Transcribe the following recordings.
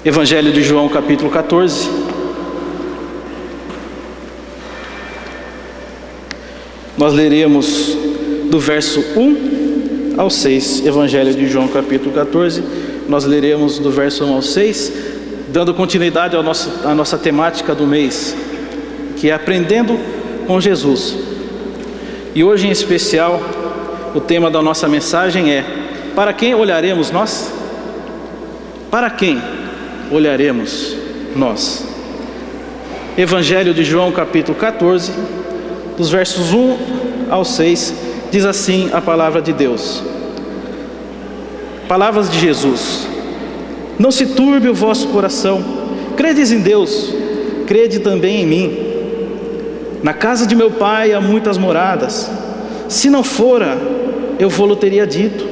Evangelho de João, capítulo 14. Nós leremos do verso 1 ao 6. Evangelho de João, capítulo 14. Nós leremos do verso 1 ao 6, dando continuidade à nossa temática do mês, que é Aprendendo com Jesus. E hoje em especial, o tema da nossa mensagem é: para quem olharemos nós? Para quem olharemos nós? Evangelho de João, capítulo 14, dos versos 1 ao 6, diz assim a palavra de Deus. Palavras de Jesus: não se turbe o vosso coração, credes em Deus, crede também em mim. Na casa de meu Pai há muitas moradas. Se não fora, eu vou-lo teria dito,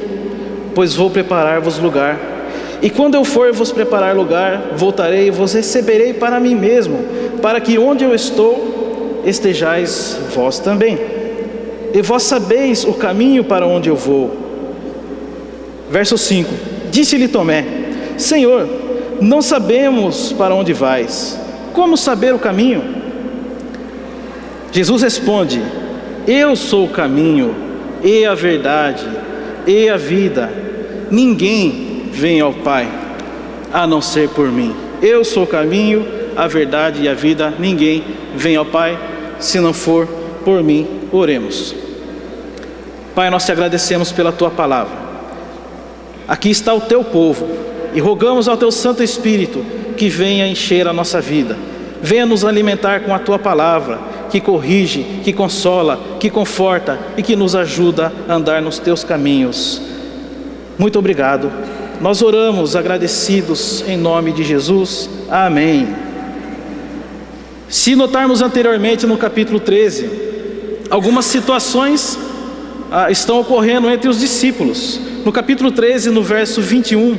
pois vou preparar-vos lugar. E quando eu for vos preparar lugar, voltarei e vos receberei para mim mesmo, para que onde eu estou, estejais vós também. E vós sabeis o caminho para onde eu vou. Verso 5: disse-lhe Tomé: Senhor, não sabemos para onde vais, como saber o caminho? Jesus responde: eu sou o caminho, e a verdade, e a vida. Ninguém vem ao Pai a não ser por mim. Eu sou o caminho, a verdade e a vida. Ninguém vem ao Pai se não for por mim. Oremos. Pai, nós te agradecemos pela tua palavra. Aqui está o teu povo e rogamos ao teu Santo Espírito que venha encher a nossa vida, venha nos alimentar com a tua palavra, que corrige, que consola, que conforta e que nos ajuda a andar nos teus caminhos. Muito obrigado. Nós oramos agradecidos em nome de Jesus. Amém. Se notarmos anteriormente no capítulo 13, algumas situações estão ocorrendo entre os discípulos. No capítulo 13, no verso 21,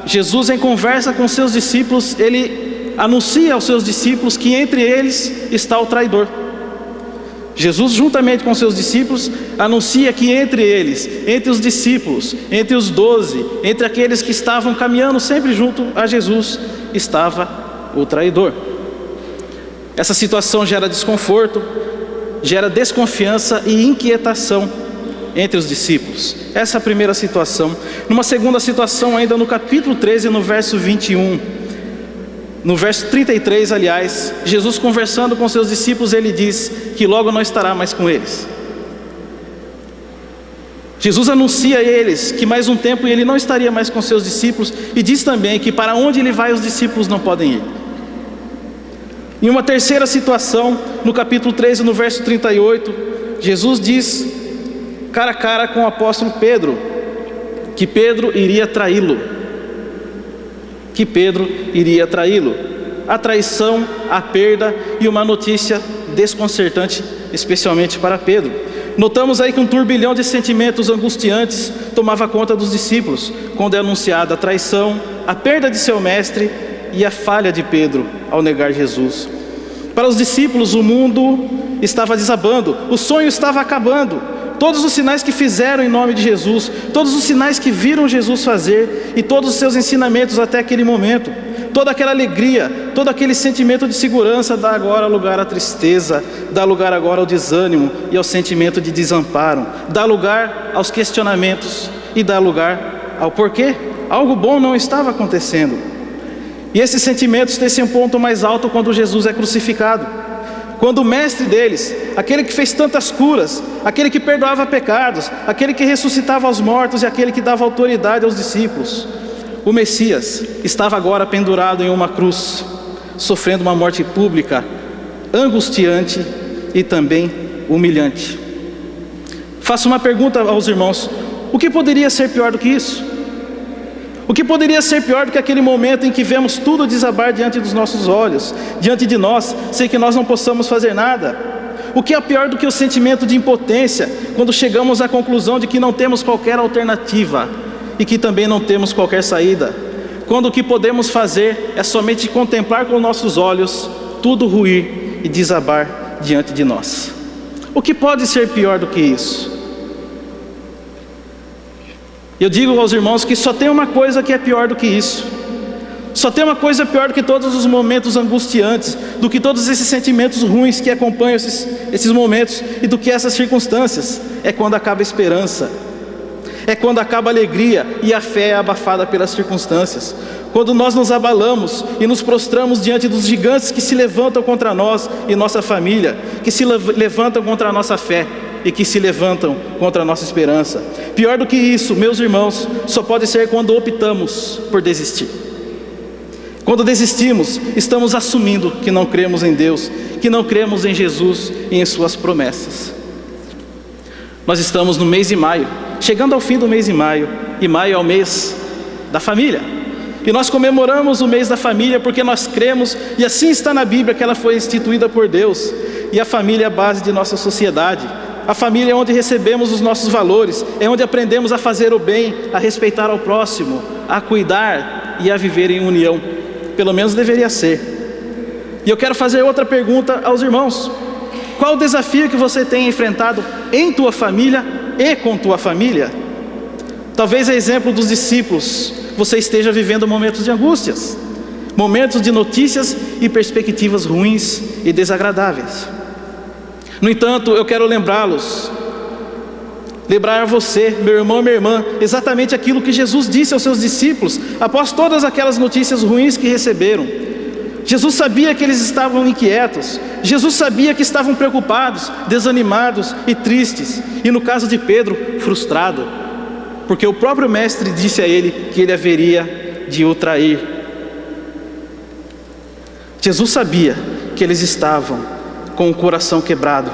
Jesus, em conversa com seus discípulos, ele anuncia aos seus discípulos que entre eles está o traidor. Jesus, juntamente com seus discípulos, anuncia que entre eles, entre os discípulos, entre os 12, entre aqueles que estavam caminhando sempre junto a Jesus, estava o traidor. Essa situação gera desconforto, gera desconfiança e inquietação entre os discípulos. Essa é a primeira situação. Numa segunda situação, ainda no capítulo 13, no verso 21, no verso 33, aliás, Jesus conversando com seus discípulos, ele diz que logo não estará mais com eles. Jesus anuncia a eles que mais um tempo ele não estaria mais com seus discípulos, e diz também que para onde ele vai os discípulos não podem ir. Em uma terceira situação, no capítulo 13, no verso 38, Jesus diz cara a cara com o apóstolo Pedro, que Pedro iria traí-lo. A traição, a perda e uma notícia desconcertante, especialmente para Pedro. Notamos aí que um turbilhão de sentimentos angustiantes tomava conta dos discípulos, quando é anunciada a traição, a perda de seu mestre e a falha de Pedro ao negar Jesus. Para os discípulos, o mundo estava desabando, o sonho estava acabando. Todos os sinais que fizeram em nome de Jesus, todos os sinais que viram Jesus fazer e todos os seus ensinamentos até aquele momento, toda aquela alegria, todo aquele sentimento de segurança dá agora lugar à tristeza, dá lugar agora ao desânimo e ao sentimento de desamparo, dá lugar aos questionamentos e dá lugar ao porquê. Algo bom não estava acontecendo. E esses sentimentos têm um ponto mais alto quando Jesus é crucificado. Quando o mestre deles, aquele que fez tantas curas, aquele que perdoava pecados, aquele que ressuscitava os mortos e aquele que dava autoridade aos discípulos, o Messias estava agora pendurado em uma cruz, sofrendo uma morte pública, angustiante e também humilhante. Faço uma pergunta aos irmãos: o que poderia ser pior do que isso? O que poderia ser pior do que aquele momento em que vemos tudo desabar diante dos nossos olhos, diante de nós, sem que nós não possamos fazer nada? O que é pior do que o sentimento de impotência, quando chegamos à conclusão de que não temos qualquer alternativa e que também não temos qualquer saída? Quando o que podemos fazer é somente contemplar com nossos olhos tudo ruir e desabar diante de nós. O que pode ser pior do que isso? Eu digo aos irmãos que só tem uma coisa que é pior do que isso. Só tem uma coisa pior do que todos os momentos angustiantes, do que todos esses sentimentos ruins que acompanham esses momentos e do que essas circunstâncias. É quando acaba a esperança, é quando acaba a alegria e a fé é abafada pelas circunstâncias. Quando nós nos abalamos e nos prostramos diante dos gigantes que se levantam contra nós e nossa família, que se levantam contra a nossa fé e que se levantam contra a nossa esperança. Pior do que isso, meus irmãos, só pode ser quando optamos por desistir. Quando desistimos, estamos assumindo que não cremos em Deus, que não cremos em Jesus e em suas promessas. Nós estamos no mês de maio, chegando ao fim do mês de maio, e maio é o mês da família. E nós comemoramos o mês da família porque nós cremos, e assim está na Bíblia, que ela foi instituída por Deus. E a família é a base de nossa sociedade. A família é onde recebemos os nossos valores, é onde aprendemos a fazer o bem, a respeitar ao próximo, a cuidar e a viver em união. Pelo menos deveria ser. E eu quero fazer outra pergunta aos irmãos: qual o desafio que você tem enfrentado em tua família e com tua família? Talvez, a exemplo dos discípulos, você esteja vivendo momentos de angústias, momentos de notícias e perspectivas ruins e desagradáveis. No entanto, eu quero lembrar a você, meu irmão e minha irmã, exatamente aquilo que Jesus disse aos seus discípulos, após todas aquelas notícias ruins que receberam. Jesus sabia que eles estavam inquietos, Jesus sabia que estavam preocupados, desanimados e tristes, e no caso de Pedro, frustrado, porque o próprio mestre disse a ele que ele haveria de o trair. Jesus sabia que eles estavam com o coração quebrado.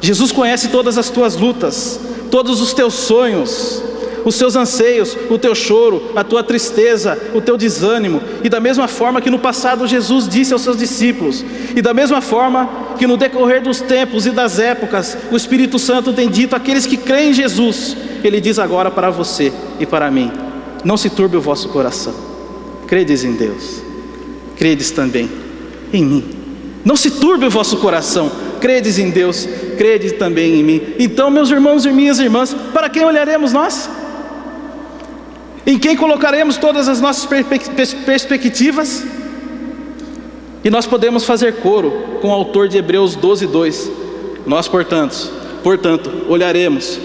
Jesus conhece todas as tuas lutas, todos os teus sonhos, os seus anseios, o teu choro, a tua tristeza, o teu desânimo. E da mesma forma que no passado Jesus disse aos seus discípulos, e da mesma forma que no decorrer dos tempos e das épocas, o Espírito Santo tem dito àqueles que creem em Jesus, Ele diz agora para você e para mim: não se turbe o vosso coração, credes em Deus, credes também em mim. Não se turbe o vosso coração, credes em Deus, credes também em mim. Então, meus irmãos e minhas irmãs, para quem olharemos nós? Em quem colocaremos todas as nossas perspectivas? E nós podemos fazer coro com o autor de Hebreus 12:2. Nós, portanto, olharemos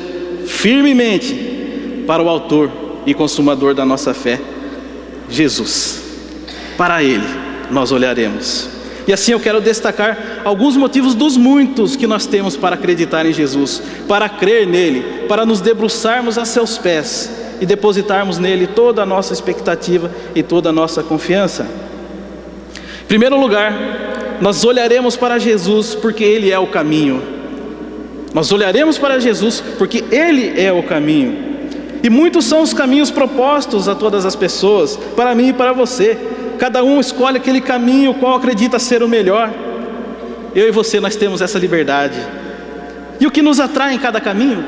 firmemente para o autor e consumador da nossa fé, Jesus. Para Ele nós olharemos. E assim eu quero destacar alguns motivos dos muitos que nós temos para acreditar em Jesus, para crer nele, para nos debruçarmos a seus pés e depositarmos nele toda a nossa expectativa e toda a nossa confiança. Em primeiro lugar, nós olharemos para Jesus porque Ele é o caminho. Nós olharemos para Jesus porque Ele é o caminho. E muitos são os caminhos propostos a todas as pessoas, para mim e para você. Cada um escolhe aquele caminho qual acredita ser o melhor. Eu e você, nós temos essa liberdade. E o que nos atrai em cada caminho?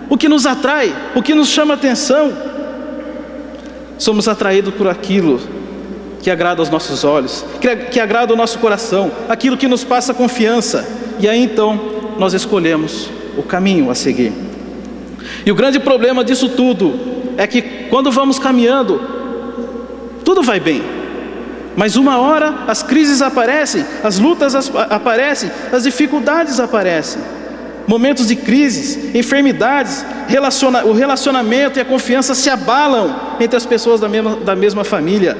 O que nos atrai? O que nos chama atenção? Somos atraídos por aquilo que agrada aos nossos olhos, que agrada ao nosso coração, aquilo que nos passa confiança. E aí então nós escolhemos o caminho a seguir. E o grande problema disso tudo é que quando vamos caminhando, tudo vai bem. Mas uma hora as crises aparecem, as lutas aparecem, as dificuldades aparecem. Momentos de crises, enfermidades, o relacionamento e a confiança se abalam entre as pessoas da mesma família.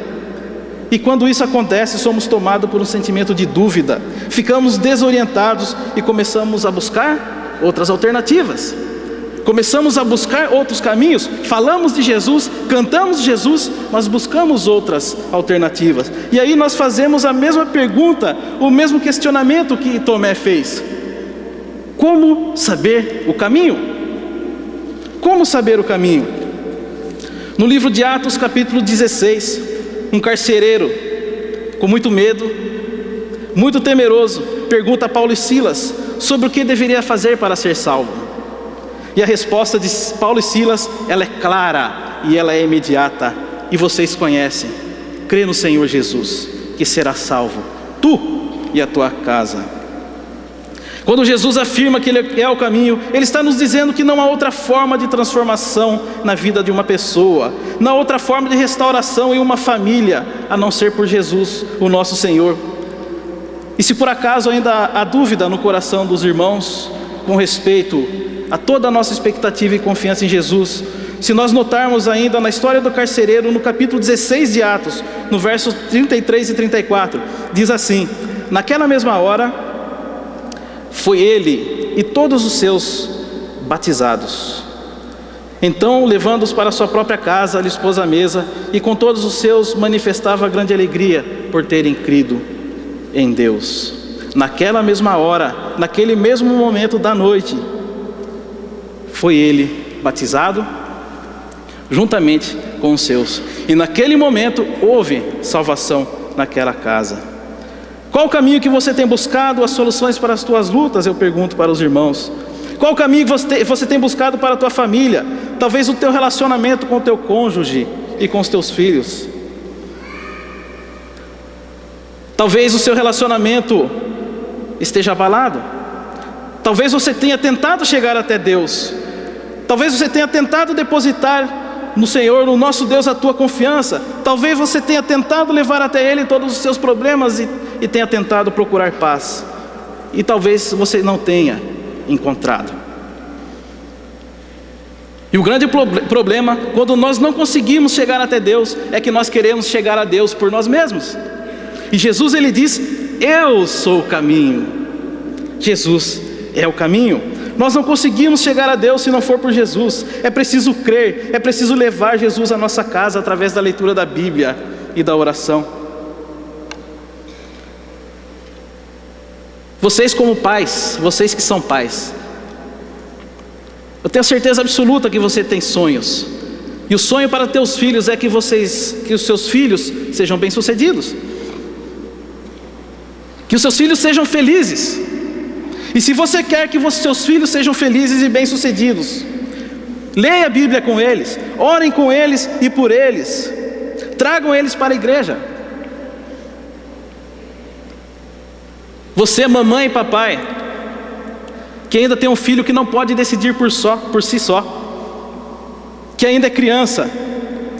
E quando isso acontece, somos tomados por um sentimento de dúvida, ficamos desorientados e começamos a buscar outras alternativas. Começamos a buscar outros caminhos, falamos de Jesus, cantamos de Jesus, mas buscamos outras alternativas. E aí nós fazemos a mesma pergunta, o mesmo questionamento que Tomé fez: como saber o caminho? Como saber o caminho? No livro de Atos, capítulo 16, um carcereiro, com muito medo, muito temeroso, pergunta a Paulo e Silas sobre o que deveria fazer para ser salvo. E a resposta de Paulo e Silas, ela é clara e ela é imediata. E vocês conhecem: crê no Senhor Jesus, que será salvo, tu e a tua casa. Quando Jesus afirma que Ele é o caminho, Ele está nos dizendo que não há outra forma de transformação na vida de uma pessoa, não há outra forma de restauração em uma família, a não ser por Jesus, o nosso Senhor. E se por acaso ainda há dúvida no coração dos irmãos, com respeito a toda a nossa expectativa e confiança em Jesus, se nós notarmos ainda na história do carcereiro, no capítulo 16 de Atos, no versos 33 e 34, diz assim: naquela mesma hora, foi ele e todos os seus batizados. Então, levando-os para sua própria casa, lhes pôs à mesa, e com todos os seus manifestava grande alegria por terem crido em Deus. Naquela mesma hora, naquele mesmo momento da noite, foi ele batizado, juntamente com os seus. E naquele momento houve salvação naquela casa. Qual o caminho que você tem buscado as soluções para as tuas lutas? Eu pergunto para os irmãos. Qual o caminho que você tem buscado para a tua família? Talvez o teu relacionamento com o teu cônjuge e com os teus filhos. Talvez o seu relacionamento esteja abalado. Talvez você tenha tentado chegar até Deus. Talvez você tenha tentado depositar no Senhor, no nosso Deus, a tua confiança. Talvez você tenha tentado levar até Ele todos os seus problemas e tenha tentado procurar paz. E talvez você não tenha encontrado. E o grande problema, quando nós não conseguimos chegar até Deus, é que nós queremos chegar a Deus por nós mesmos. E Jesus, Ele diz: eu sou o caminho. Jesus é o caminho. Nós não conseguimos chegar a Deus se não for por Jesus. É preciso crer, é preciso levar Jesus à nossa casa através da leitura da Bíblia e da oração. Vocês como pais, vocês que são pais, eu tenho certeza absoluta que você tem sonhos. E o sonho para teus filhos é que os seus filhos sejam bem-sucedidos, que os seus filhos sejam felizes. E se você quer que os seus filhos sejam felizes e bem-sucedidos, leia a Bíblia com eles, orem com eles e por eles, tragam eles para a igreja. Você, mamãe e papai, que ainda tem um filho que não pode decidir por si só, que ainda é criança,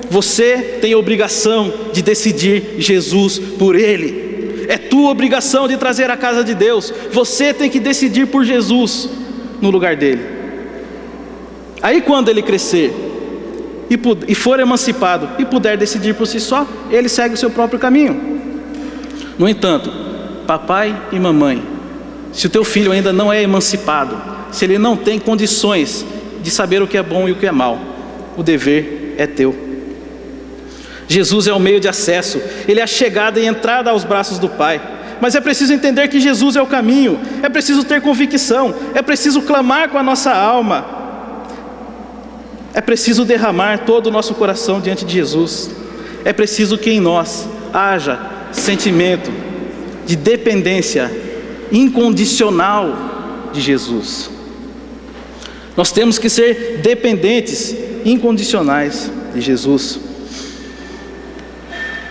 você tem a obrigação de decidir Jesus por ele. É tua obrigação de trazer à casa de Deus. Você tem que decidir por Jesus no lugar dele. Aí quando ele crescer e for emancipado e puder decidir por si só, ele segue o seu próprio caminho. No entanto, papai e mamãe, se o teu filho ainda não é emancipado, se ele não tem condições de saber o que é bom e o que é mal, o dever é teu. Jesus é o meio de acesso, Ele é a chegada e entrada aos braços do Pai. Mas é preciso entender que Jesus é o caminho, é preciso ter convicção, é preciso clamar com a nossa alma, é preciso derramar todo o nosso coração diante de Jesus. É preciso que em nós haja sentimento de dependência incondicional de Jesus. Nós temos que ser dependentes incondicionais de Jesus.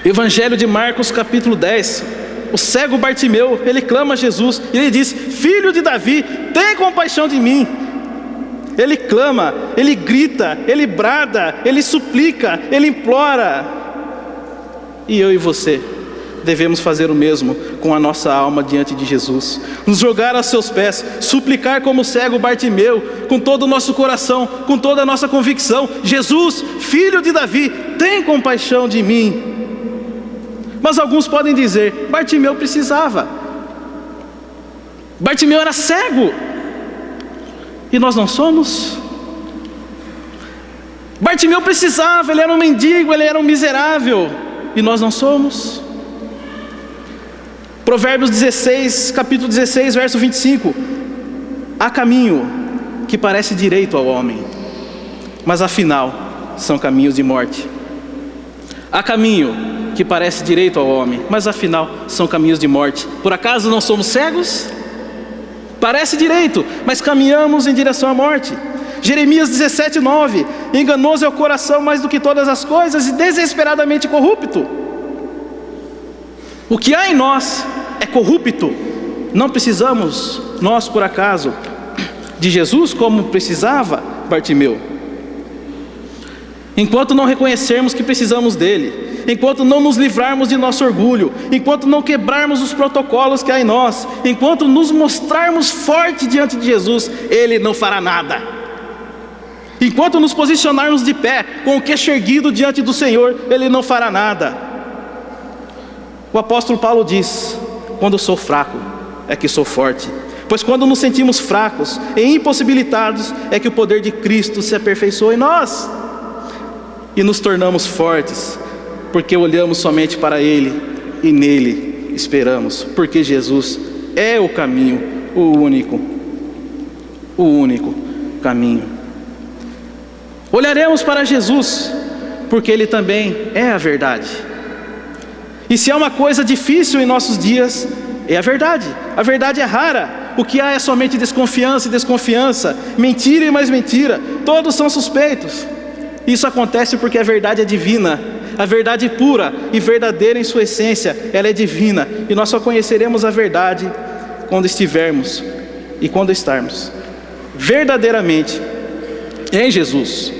Evangelho de Marcos capítulo 10, o cego Bartimeu, ele clama a Jesus, e ele diz: filho de Davi, tem compaixão de mim. Ele clama, ele grita, ele brada, ele suplica, ele implora. E eu e você devemos fazer o mesmo com a nossa alma diante de Jesus, nos jogar aos seus pés, suplicar como o cego Bartimeu, com todo o nosso coração, com toda a nossa convicção: Jesus, filho de Davi, tem compaixão de mim. Mas alguns podem dizer: Bartimeu precisava, Bartimeu era cego, e nós não somos. Bartimeu precisava, ele era um mendigo, ele era um miserável, e nós não somos. Provérbios 16, capítulo 16, verso 25: há caminho que parece direito ao homem, mas afinal são caminhos de morte. Há caminho que parece direito ao homem, mas afinal são caminhos de morte. Por acaso não somos cegos? Parece direito, mas caminhamos em direção à morte. Jeremias 17:9: enganoso é o coração mais do que todas as coisas e desesperadamente corrupto. O que há em nós é corrupto. Não precisamos nós por acaso de Jesus como precisava Bartimeu? Enquanto não reconhecermos que precisamos dele, enquanto não nos livrarmos de nosso orgulho, enquanto não quebrarmos os protocolos que há em nós, enquanto nos mostrarmos fortes diante de Jesus, ele não fará nada. Enquanto nos posicionarmos de pé, com o queixo erguido diante do Senhor, ele não fará nada. O apóstolo Paulo diz: quando sou fraco, é que sou forte. Pois quando nos sentimos fracos e impossibilitados, é que o poder de Cristo se aperfeiçoa em nós. E nos tornamos fortes, porque olhamos somente para Ele e nele esperamos. Porque Jesus é o caminho, o único caminho. Olharemos para Jesus, porque Ele também é a verdade. E se há uma coisa difícil em nossos dias, é a verdade. A verdade é rara. O que há é somente desconfiança e desconfiança, mentira e mais mentira. Todos são suspeitos. Isso acontece porque a verdade é divina. A verdade pura e verdadeira em sua essência, ela é divina. E nós só conheceremos a verdade quando estivermos e quando estarmos verdadeiramente em Jesus.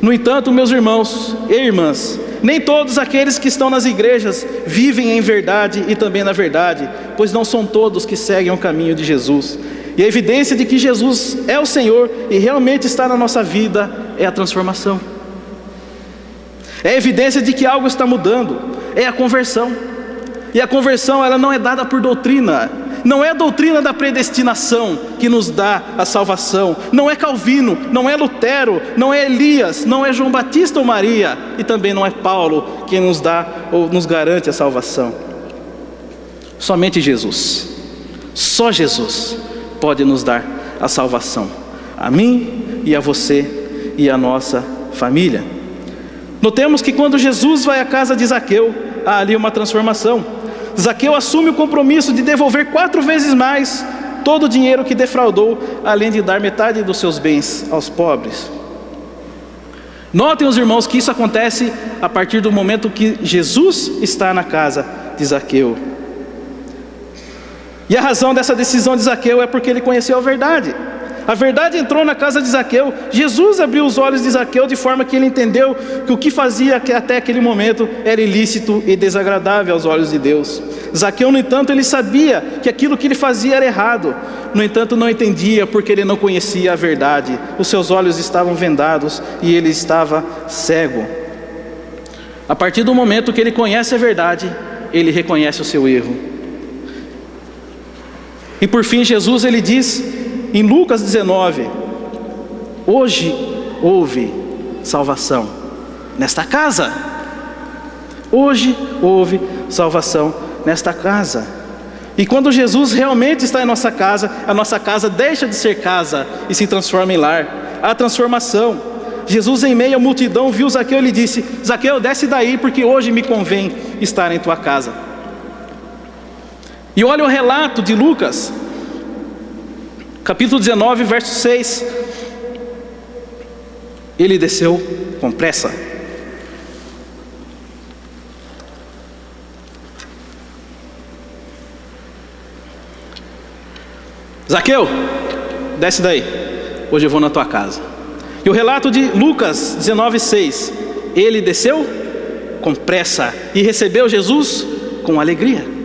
No entanto, meus irmãos e irmãs, nem todos aqueles que estão nas igrejas vivem em verdade e também na verdade, pois não são todos que seguem o caminho de Jesus. E a evidência de que Jesus é o Senhor e realmente está na nossa vida é a transformação. É a evidência de que algo está mudando, é a conversão. E a conversão, ela não é dada por doutrina. Não é a doutrina da predestinação que nos dá a salvação. Não é Calvino, não é Lutero, não é Elias, não é João Batista ou Maria. E também não é Paulo quem nos dá ou nos garante a salvação. Somente Jesus. Só Jesus pode nos dar a salvação. A mim e a você e a nossa família. Notemos que quando Jesus vai à casa de Zaqueu, há ali uma transformação. Zaqueu assume o compromisso de devolver 4 vezes mais todo o dinheiro que defraudou, além de dar metade dos seus bens aos pobres. Notem, os irmãos, que isso acontece a partir do momento que Jesus está na casa de Zaqueu. E a razão dessa decisão de Zaqueu é porque ele conheceu a verdade. A verdade entrou na casa de Zaqueu. Jesus abriu os olhos de Zaqueu de forma que ele entendeu que o que fazia até aquele momento era ilícito e desagradável aos olhos de Deus. Zaqueu, no entanto, ele sabia que aquilo que ele fazia era errado. No entanto, não entendia porque ele não conhecia a verdade. Os seus olhos estavam vendados e ele estava cego. A partir do momento que ele conhece a verdade, ele reconhece o seu erro. E por fim, Jesus, ele diz em Lucas 19: hoje houve salvação nesta casa. Hoje houve salvação nesta casa. E quando Jesus realmente está em nossa casa, a nossa casa deixa de ser casa e se transforma em lar. Há transformação. Jesus, em meio à multidão, viu Zaqueu e lhe disse: Zaqueu, desce daí, porque hoje me convém estar em tua casa. E olha o relato de Lucas, capítulo 19, verso 6. Ele desceu com pressa. Zaqueu, desce daí, hoje eu vou na tua casa. E o relato de Lucas 19, 6. Ele desceu com pressa e recebeu Jesus com alegria.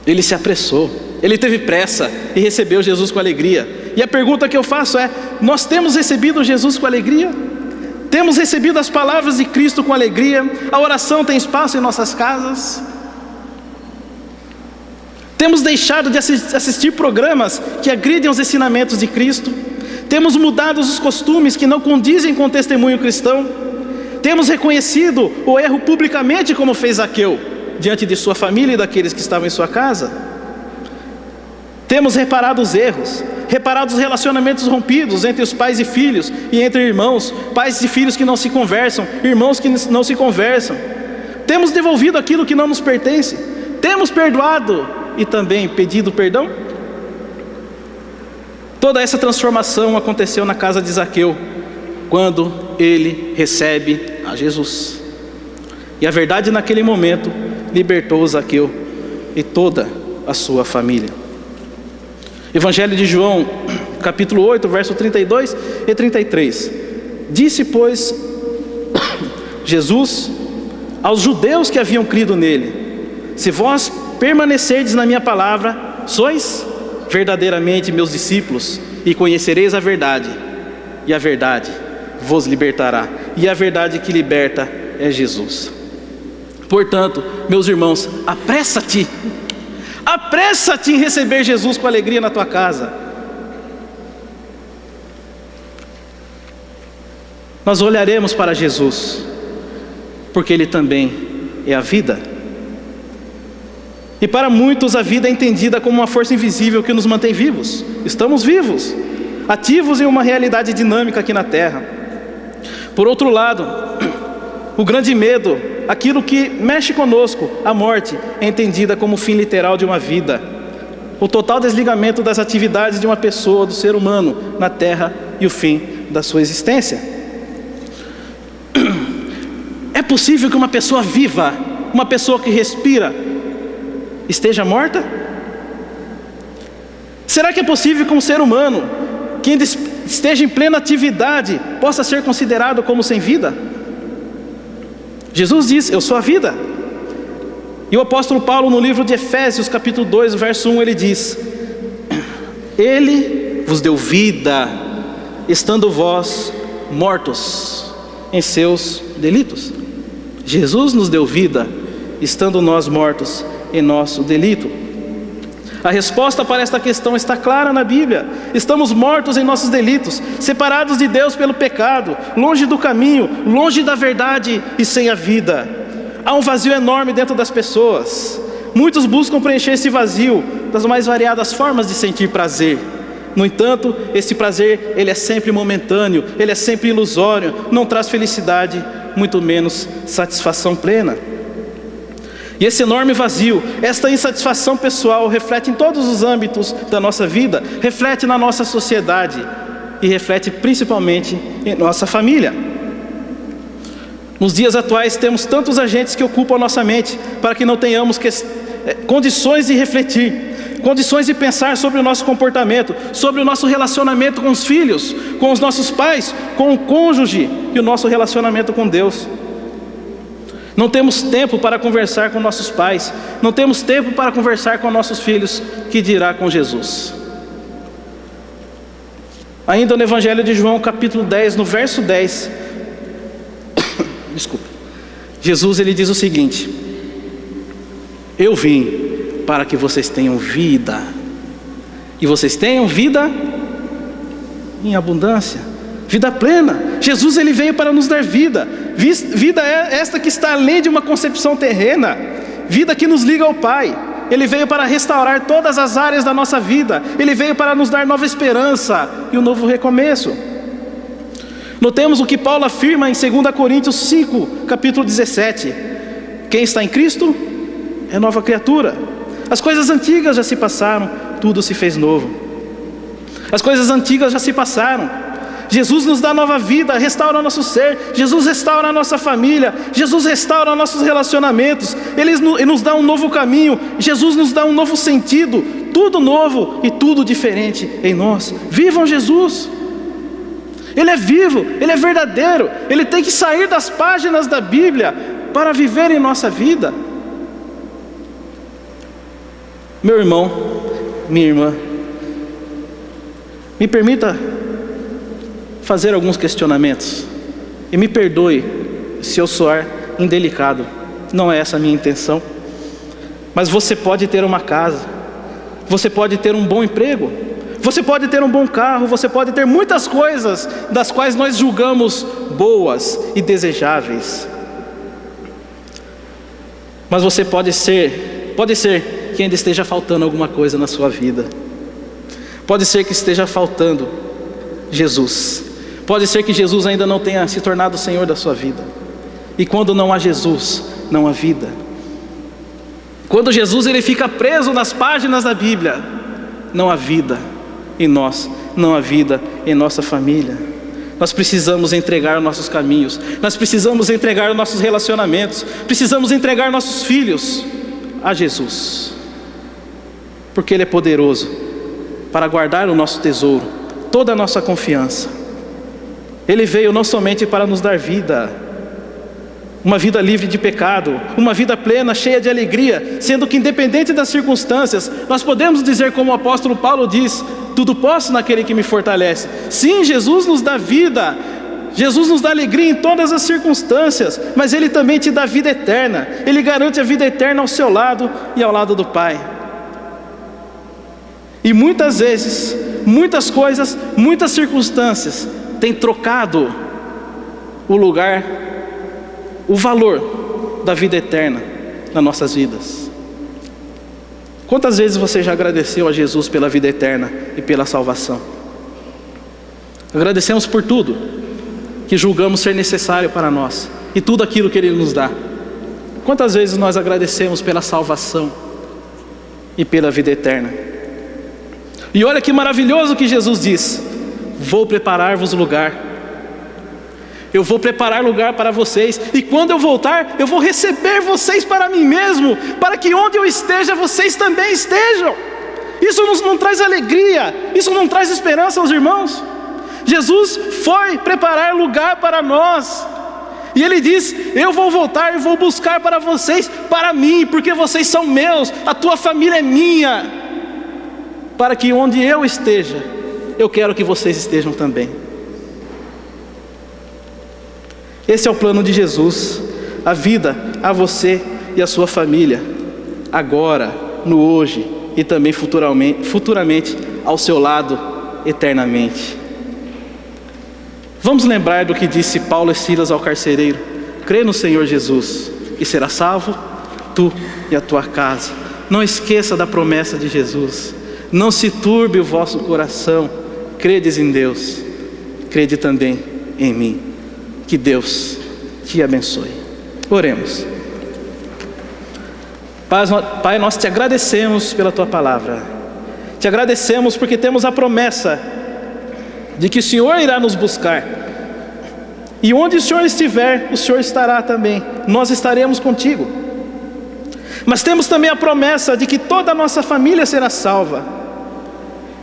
Ele se apressou, ele teve pressa e recebeu Jesus com alegria. E a pergunta que eu faço é: nós temos recebido Jesus com alegria? Temos recebido as palavras de Cristo com alegria? A oração tem espaço em nossas casas? Temos deixado de assistir programas que agridem os ensinamentos de Cristo? Temos mudado os costumes que não condizem com o testemunho cristão? Temos reconhecido o erro publicamente, como fez Zaqueu, diante de sua família e daqueles que estavam em sua casa? Temos reparado os erros, reparado os relacionamentos rompidos entre os pais e filhos e entre irmãos, pais e filhos que não se conversam, irmãos que não se conversam? Temos devolvido aquilo que não nos pertence? Temos perdoado e também pedido perdão? Toda essa transformação aconteceu na casa de Zaqueu, quando ele recebe a Jesus. E a verdade naquele momento libertou Zaqueu e toda a sua família. Evangelho de João, capítulo 8, verso 32 e 33. Disse, pois, Jesus aos judeus que haviam crido nele: se vós permanecerdes na minha palavra, sois verdadeiramente meus discípulos, e conhecereis a verdade, e a verdade vos libertará. E a verdade que liberta é Jesus. Portanto, meus irmãos, apressa-te em receber Jesus com alegria na tua casa. Nós olharemos para Jesus, porque Ele também é a vida. E para muitos a vida é entendida como uma força invisível que nos mantém vivos. Estamos vivos, ativos em uma realidade dinâmica aqui na terra. Por outro lado, o grande medo, aquilo que mexe conosco, a morte, é entendida como o fim literal de uma vida. O total desligamento das atividades de uma pessoa, do ser humano na terra, e o fim da sua existência. É possível que uma pessoa viva, uma pessoa que respira, esteja morta? Será que é possível que um ser humano que ainda esteja em plena atividade possa ser considerado como sem vida? Jesus diz: eu sou a vida. E o apóstolo Paulo, no livro de Efésios, capítulo 2, verso 1, ele diz: Ele vos deu vida, estando vós mortos em seus delitos. Jesus nos deu vida, estando nós mortos em nosso delito. A resposta para esta questão está clara na Bíblia. Estamos mortos em nossos delitos, separados de Deus pelo pecado, longe do caminho, longe da verdade e sem a vida. Há um vazio enorme dentro das pessoas. Muitos buscam preencher esse vazio das mais variadas formas de sentir prazer. No entanto, esse prazer, ele é sempre momentâneo, ele é sempre ilusório, não traz felicidade, muito menos satisfação plena. E esse enorme vazio, esta insatisfação pessoal, reflete em todos os âmbitos da nossa vida, reflete na nossa sociedade e reflete principalmente em nossa família. Nos dias atuais temos tantos agentes que ocupam a nossa mente para que não tenhamos condições de refletir, condições de pensar sobre o nosso comportamento, sobre o nosso relacionamento com os filhos, com os nossos pais, com o cônjuge e o nosso relacionamento com Deus. Não temos tempo para conversar com nossos pais, não temos tempo para conversar com nossos filhos, que dirá com Jesus. Ainda no Evangelho de João, capítulo 10, no verso 10, Jesus ele diz o seguinte: eu vim para que vocês tenham vida, e vocês tenham vida em abundância, vida plena. Jesus ele veio para nos dar vida. Vida é esta que está além de uma concepção terrena, vida que nos liga ao Pai. Ele veio para restaurar todas as áreas da nossa vida, Ele veio para nos dar nova esperança e um novo recomeço. Notemos o que Paulo afirma em 2 Coríntios 5, capítulo 17: quem está em Cristo é nova criatura. As coisas antigas já se passaram, tudo se fez novo. As coisas antigas já se passaram. Jesus nos dá nova vida, restaura nosso ser. Jesus restaura a nossa família. Jesus restaura nossos relacionamentos. Ele nos dá um novo caminho. Jesus nos dá um novo sentido. Tudo novo e tudo diferente em nós. Vivam Jesus. Ele é vivo, Ele é verdadeiro. Ele tem que sair das páginas da Bíblia para viver em nossa vida. Meu irmão, minha irmã, me permita fazer alguns questionamentos, e me perdoe se eu soar indelicado, não é essa a minha intenção. Mas você pode ter uma casa, você pode ter um bom emprego, você pode ter um bom carro, você pode ter muitas coisas das quais nós julgamos boas e desejáveis. Mas você pode ser que ainda esteja faltando alguma coisa na sua vida. Pode ser que esteja faltando Jesus. Pode ser que Jesus ainda não tenha se tornado o Senhor da sua vida. E quando não há Jesus, não há vida. Quando Jesus ele fica preso nas páginas da Bíblia, não há vida em nós, não há vida em nossa família. Nós precisamos entregar nossos caminhos, nós precisamos entregar nossos relacionamentos, precisamos entregar nossos filhos a Jesus, porque Ele é poderoso para guardar o nosso tesouro, toda a nossa confiança. Ele veio não somente para nos dar vida, uma vida livre de pecado, uma vida plena, cheia de alegria, sendo que independente das circunstâncias, nós podemos dizer como o apóstolo Paulo diz: tudo posso naquele que me fortalece. Sim, Jesus nos dá vida, Jesus nos dá alegria em todas as circunstâncias, mas Ele também te dá vida eterna. Ele garante a vida eterna ao seu lado e ao lado do Pai. E muitas vezes, muitas coisas, muitas circunstâncias têm trocado o lugar, o valor da vida eterna nas nossas vidas. Quantas vezes você já agradeceu a Jesus pela vida eterna e pela salvação? Agradecemos por tudo que julgamos ser necessário para nós e tudo aquilo que Ele nos dá. Quantas vezes nós agradecemos pela salvação e pela vida eterna? E olha que maravilhoso que Jesus diz: vou preparar-vos lugar. Eu vou preparar lugar para vocês, e quando eu voltar, eu vou receber vocês para mim mesmo, para que onde eu esteja, vocês também estejam. Isso não traz alegria, isso não traz esperança aos irmãos. Jesus foi preparar lugar para nós, e Ele diz: eu vou voltar e vou buscar para vocês, para mim, porque vocês são meus, a tua família é minha, para que onde eu esteja, eu quero que vocês estejam também. Esse é o plano de Jesus, a vida a você e a sua família, agora, no hoje e também futuramente ao seu lado eternamente. Vamos lembrar do que disse Paulo e Silas ao carcereiro: crê no Senhor Jesus e será salvo, tu e a tua casa. Não esqueça da promessa de Jesus. Não se turbe o vosso coração. Credes em Deus, crede também em mim. Que Deus te abençoe. Oremos. Pai, nós te agradecemos pela tua palavra. Te agradecemos porque temos a promessa de que o Senhor irá nos buscar. E onde o Senhor estiver, o Senhor estará também. Nós estaremos contigo. Mas temos também a promessa de que toda a nossa família será salva.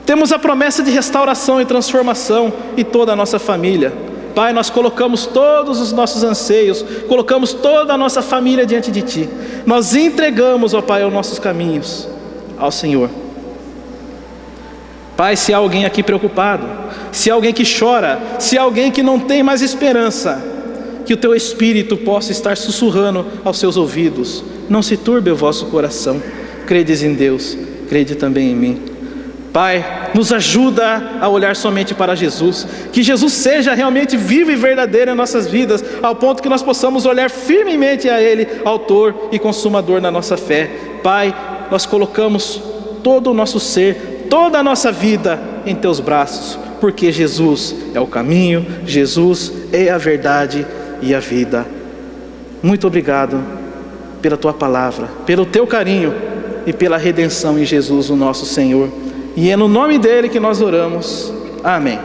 Temos a promessa de restauração e transformação em toda a nossa família. Pai, nós colocamos todos os nossos anseios, colocamos toda a nossa família diante de Ti. Nós entregamos, ó Pai, os nossos caminhos ao Senhor. Pai, se há alguém aqui preocupado, se há alguém que chora, se há alguém que não tem mais esperança, que o Teu Espírito possa estar sussurrando aos seus ouvidos: não se turbe o vosso coração, credes em Deus, crede também em mim. Pai, nos ajuda a olhar somente para Jesus, que Jesus seja realmente vivo e verdadeiro em nossas vidas, ao ponto que nós possamos olhar firmemente a Ele, autor e consumador da nossa fé. Pai, nós colocamos todo o nosso ser, toda a nossa vida em Teus braços, porque Jesus é o caminho, Jesus é a verdade e a vida. Muito obrigado pela Tua palavra, pelo Teu carinho e pela redenção em Jesus, o nosso Senhor. E é no nome dele que nós oramos. Amém.